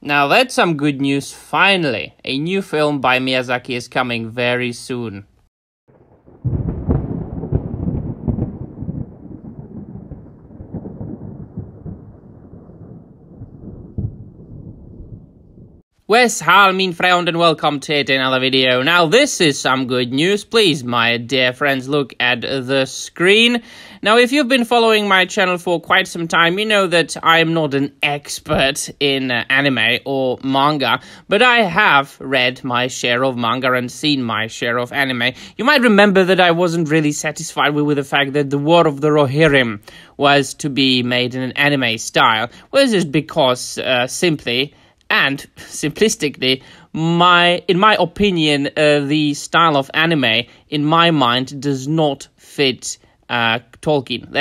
Now that's some good news, finally. A new film by Miyazaki is coming very soon. Wes, hall min friend, and welcome to yet another video. Now this is some good news. Please, my dear friends, look at the screen. Now, if you've been following my channel for quite some time, you know that I'm not an expert in anime or manga, but I have read my share of manga and seen my share of anime. You might remember that I wasn't really satisfied with the fact that the War of the Rohirrim was to be made in an anime style. Well, this is because simply and simplistically, in my opinion, the style of anime, in my mind, does not fit Tolkien.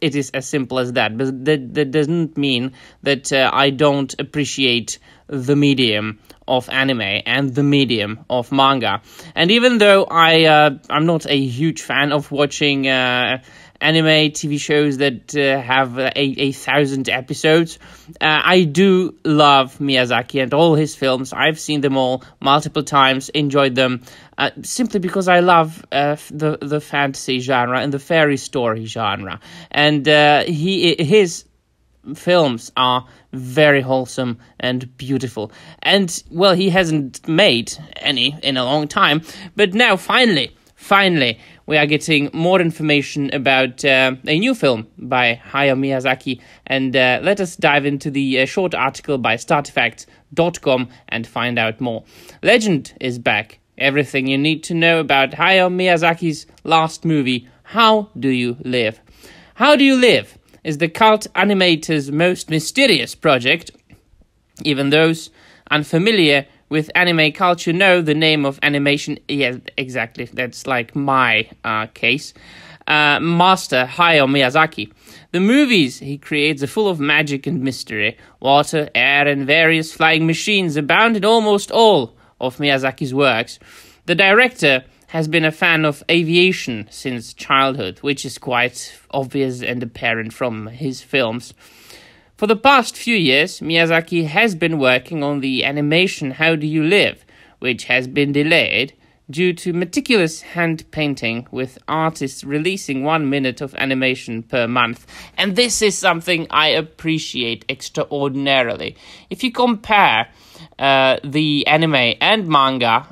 It is as simple as that. But that doesn't mean that I don't appreciate the medium of anime and the medium of manga. And even though I'm not a huge fan of watching anime TV shows that have 1,000 episodes, I do love Miyazaki and all his films. I've seen them all multiple times, enjoyed them, simply because I love the fantasy genre and the fairy story genre. And his films are very wholesome and beautiful. And, well, he hasn't made any in a long time, but now, finally, we are getting more information about a new film by Hayao Miyazaki, and let us dive into the short article by startfacts.com and find out more. Legend is back. Everything you need to know about Hayao Miyazaki's last movie, How Do You Live? How Do You Live is the cult animator's most mysterious project. Even those unfamiliar with anime culture know the name of animation. Yeah, exactly. That's like my case. Master Hayao Miyazaki. The movies he creates are full of magic and mystery. Water, air, and various flying machines abound in almost all of Miyazaki's works. The director has been a fan of aviation since childhood, which is quite obvious and apparent from his films. For the past few years, Miyazaki has been working on the animation How Do You Live, which has been delayed due to meticulous hand painting, with artists releasing 1 minute of animation per month. And this is something I appreciate extraordinarily. If you compare the anime and manga,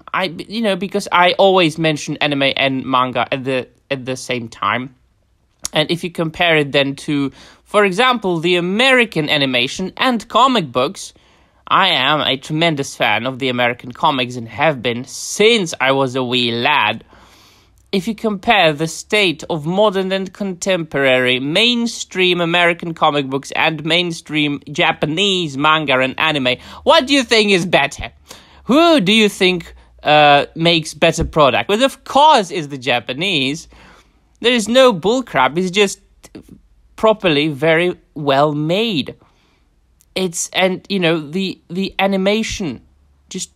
because I always mention anime and manga at the same time. And if you compare it then to, for example, the American animation and comic books, I am a tremendous fan of the American comics and have been since I was a wee lad. If you compare the state of modern and contemporary mainstream American comic books and mainstream Japanese manga and anime, what do you think is better? Who do you think makes better product? Well, of course, it's the Japanese. There is no bullcrap. It's just properly, very well made. The animation, just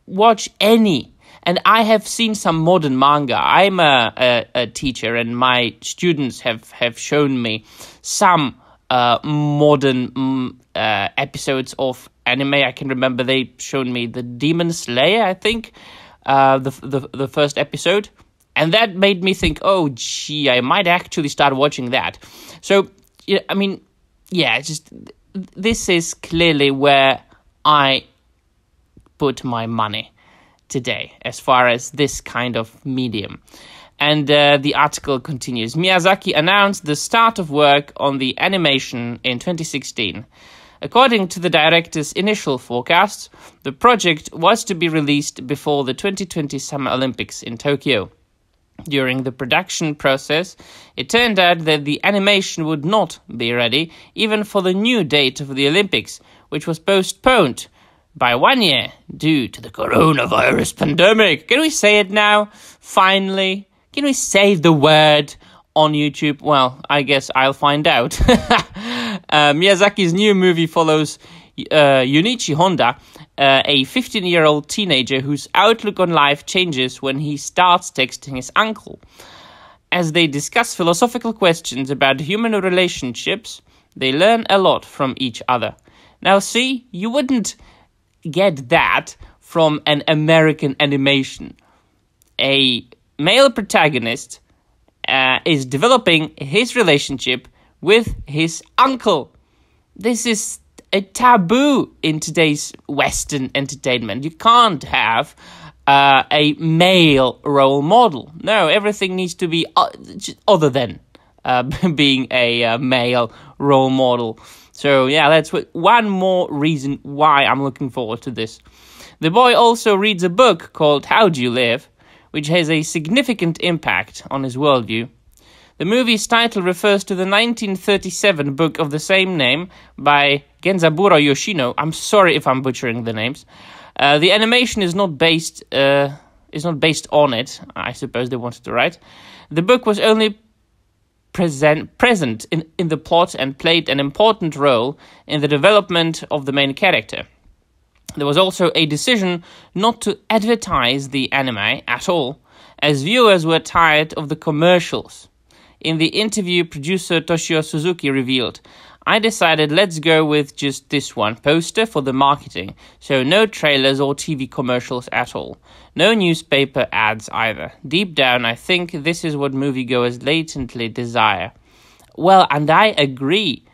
watch any. And I have seen some modern manga. I'm a teacher, and my students have shown me some modern episodes of anime. I can remember they shown me the Demon Slayer, I think, the first episode. And that made me think, oh, gee, I might actually start watching that. So, this is clearly where I put my money today, as far as this kind of medium. And the article continues. Miyazaki announced the start of work on the animation in 2016. According to the director's initial forecasts, the project was to be released before the 2020 Summer Olympics in Tokyo. During the production process, it turned out that the animation would not be ready even for the new date of the Olympics, which was postponed by 1 year due to the coronavirus pandemic. Can we say it now? Finally? Can we say the word on YouTube? Well, I guess I'll find out. Miyazaki's new movie follows Junichi Honda, a 15-year-old teenager whose outlook on life changes when he starts texting his uncle. As they discuss philosophical questions about human relationships, they learn a lot from each other. Now, see, you wouldn't get that from an American animation. A male protagonist is developing his relationship with his uncle. This is a taboo in today's Western entertainment. You can't have a male role model. No, everything needs to be other than being a male role model. So yeah, that's one more reason why I'm looking forward to this. The boy also reads a book called How Do You Live, which has a significant impact on his worldview. The movie's title refers to the 1937 book of the same name by Genzaburo Yoshino. I'm sorry if I'm butchering the names. The animation is not based on it. I suppose they wanted to write. The book was only present in the plot and played an important role in the development of the main character. There was also a decision not to advertise the anime at all, as viewers were tired of the commercials. In the interview, producer Toshio Suzuki revealed, "I decided let's go with just this one poster for the marketing, so no trailers or TV commercials at all. No newspaper ads either. Deep down, I think this is what moviegoers latently desire." Well, and I agree.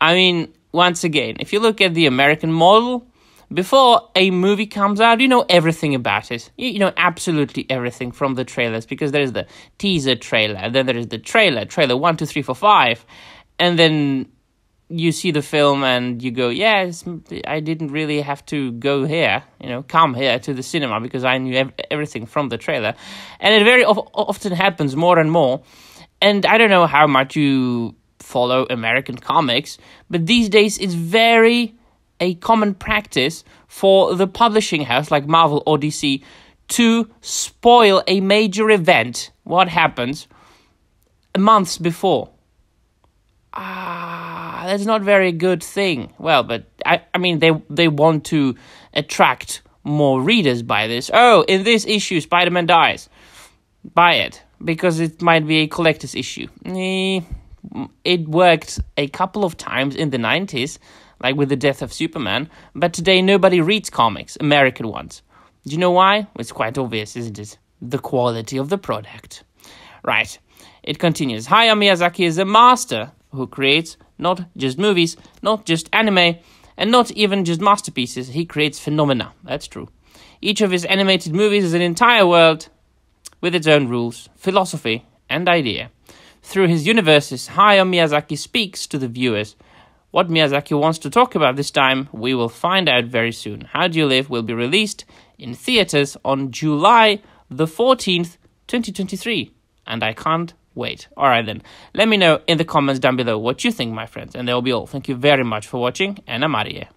I mean, once again, if you look at the American model, before a movie comes out, you know everything about it. You know absolutely everything from the trailers, because there is the teaser trailer, then there is the trailer 1, 2, 3, 4, 5, and then you see the film and you go, yes, I didn't really have to go here, come here to the cinema because I knew everything from the trailer. And it very often happens more and more. And I don't know how much you follow American comics, but these days it's very a common practice for the publishing house like Marvel or DC to spoil a major event. What happens months before? That's not very good thing. Well, but I mean, they want to attract more readers by this. Oh, in this issue, Spider-Man dies. Buy it, because it might be a collector's issue. It worked a couple of times in the 90s, like with the death of Superman, but today nobody reads comics, American ones. Do you know why? It's quite obvious, isn't it? The quality of the product. Right, it continues. Hayao Miyazaki is a master who creates not just movies, not just anime, and not even just masterpieces. He creates phenomena. That's true. Each of his animated movies is an entire world with its own rules, philosophy, and idea. Through his universes, Hayao Miyazaki speaks to the viewers. What Miyazaki wants to talk about this time, we will find out very soon. How Do You Live will be released in theaters on July the 14th, 2023. And I can't wait. Alright then, let me know in the comments down below what you think, my friends. And that will be all. Thank you very much for watching, and I'm out of here.